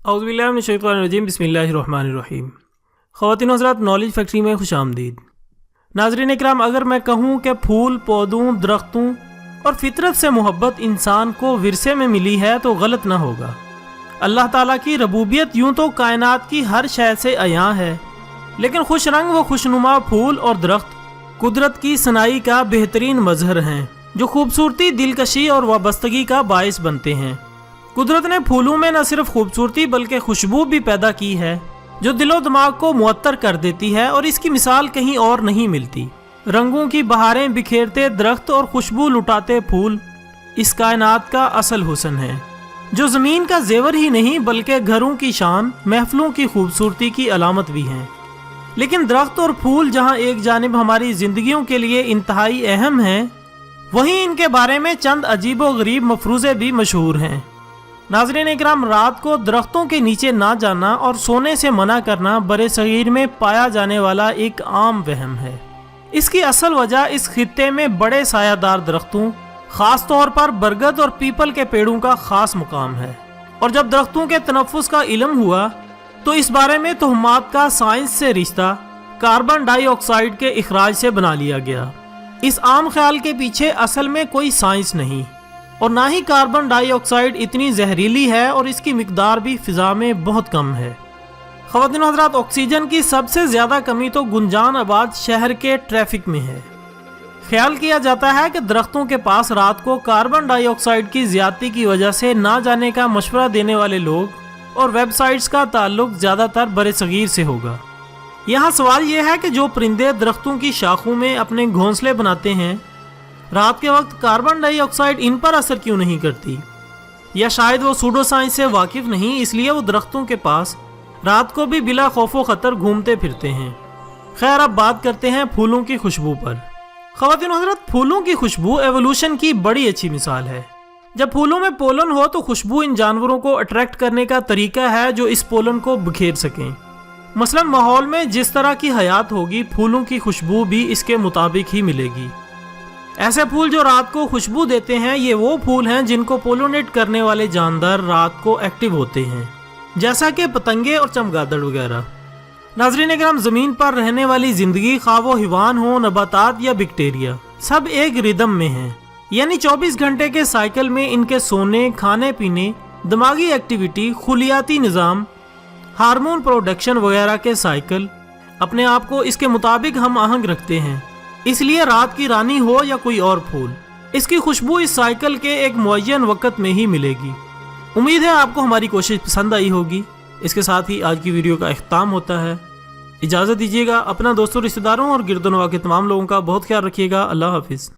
औज़ुबिल्लाहि मिनश्शैतानिर्रजीम बिस्मिल्लाहिर्रहमानिर्रहीम। ख़वातीन हज़रात, knowledge factory में खुश आमदीद। नाज़रीन इकराम, अगर मैं कहूँ कि फूल, पौधों, दरख्तों और फितरत से मोहब्बत इंसान को विरसे में मिली है तो गलत ना होगा। अल्लाह ताला की रबूबियत यूँ तो कायनात की हर शय से अयां है, लेकिन खुश रंग व खुशनुमा फूल और दरख्त कुदरत की सनाई का बेहतरीन मजहर हैं, जो खूबसूरती, दिलकशी और वाबस्तगी का बायस बनते हैं। कुदरत ने फूलों में न सिर्फ खूबसूरती बल्कि खुशबू भी पैदा की है, जो दिलो दिमाग को मुअत्तर कर देती है, और इसकी मिसाल कहीं और नहीं मिलती। रंगों की बहारें बिखेरते दरख्त और खुशबू लुटाते फूल इस कायनात का असल हुस्न है, जो ज़मीन का जेवर ही नहीं बल्कि घरों की शान, महफिलों की खूबसूरती की अलामत भी हैं। लेकिन दरख्त और फूल जहाँ एक जानिब हमारी ज़िंदगियों के लिए इंतहाई अहम हैं, वहीं इनके बारे में चंद अजीब व गरीब मफरूज़े भी मशहूर हैं। नाज़रीन इकराम, रात को दरख्तों के नीचे ना जाना और सोने से मना करना बरे सगीर में पाया जाने वाला एक आम वहम है। इसकी असल वजह इस खित्ते में बड़े सायादार दरख्तों, ख़ास तौर पर बरगद और पीपल के पेड़ों का ख़ास मुकाम है। और जब दरख्तों के तनफ़ुस का इल्म हुआ तो इस बारे में तोहमात का साइंस से रिश्ता कार्बन डाइऑक्साइड के इखराज से बना लिया गया। इस आम ख्याल के पीछे असल में कोई साइंस नहीं, और ना ही कार्बन डाइऑक्साइड इतनी जहरीली है, और इसकी मिकदार भी फ़िज़ा में बहुत कम है। ख़वातीन हज़रात, ऑक्सीजन की सबसे ज़्यादा कमी तो गुंजान आबाद शहर के ट्रैफिक में है। ख्याल किया जाता है कि दरख्तों के पास रात को कार्बन डाइऑक्साइड की ज़्यादती की वजह से ना जाने का मशवरा देने वाले लोग और वेबसाइट्स का ताल्लुक ज़्यादातर बरे सगीर से होगा। यहाँ सवाल यह है कि जो परिंदे दरख्तों की शाखों में अपने घोंसले बनाते हैं, रात के वक्त कार्बन डाइऑक्साइड इन पर असर क्यों नहीं करती? या शायद वो सूडो साइंस से वाकिफ नहीं, इसलिए वो दरख्तों के पास रात को भी बिला खौफो खतर घूमते फिरते हैं। खैर, अब बात करते हैं फूलों की खुशबू पर। ख़वातीन हज़रात, फूलों की खुशबू एवोल्यूशन की बड़ी अच्छी मिसाल है। जब फूलों में पोलन हो तो खुशबू इन जानवरों को अट्रैक्ट करने का तरीका है जो इस पोलन को बिखेर सकें। मसलन माहौल में जिस तरह की हयात होगी, फूलों की खुशबू भी इसके मुताबिक ही मिलेगी। ऐसे फूल जो रात को खुशबू देते हैं, ये वो फूल हैं जिनको पोलिनेट करने वाले जानदार रात को एक्टिव होते हैं, जैसा कि पतंगे और चमगादड़ वगैरह। नाज़रीन इकराम, ज़मीन पर रहने वाली ज़िंदगी, खा वो हिवान हो, नबातात या बैक्टीरिया, सब एक रिदम में है। यानी 24 घंटे के साइकिल में इनके सोने, खाने पीने, दिमागी एक्टिविटी, खुलियाती निज़ाम, हार्मोन प्रोडक्शन वगैरह के साइकिल अपने आप को इसके मुताबिक हम आहंग रखते हैं। इसलिए रात की रानी हो या कोई और फूल, इसकी खुशबू इस साइकिल के एक मुअय्यन वक़्त में ही मिलेगी। उम्मीद है आपको हमारी कोशिश पसंद आई होगी। इसके साथ ही आज की वीडियो का इख्तिताम होता है। इजाज़त दीजिएगा। अपना दोस्तों, रिश्तेदारों और गिरदोनवा के तमाम लोगों का बहुत ख्याल रखिएगा। अल्लाह हाफिज़।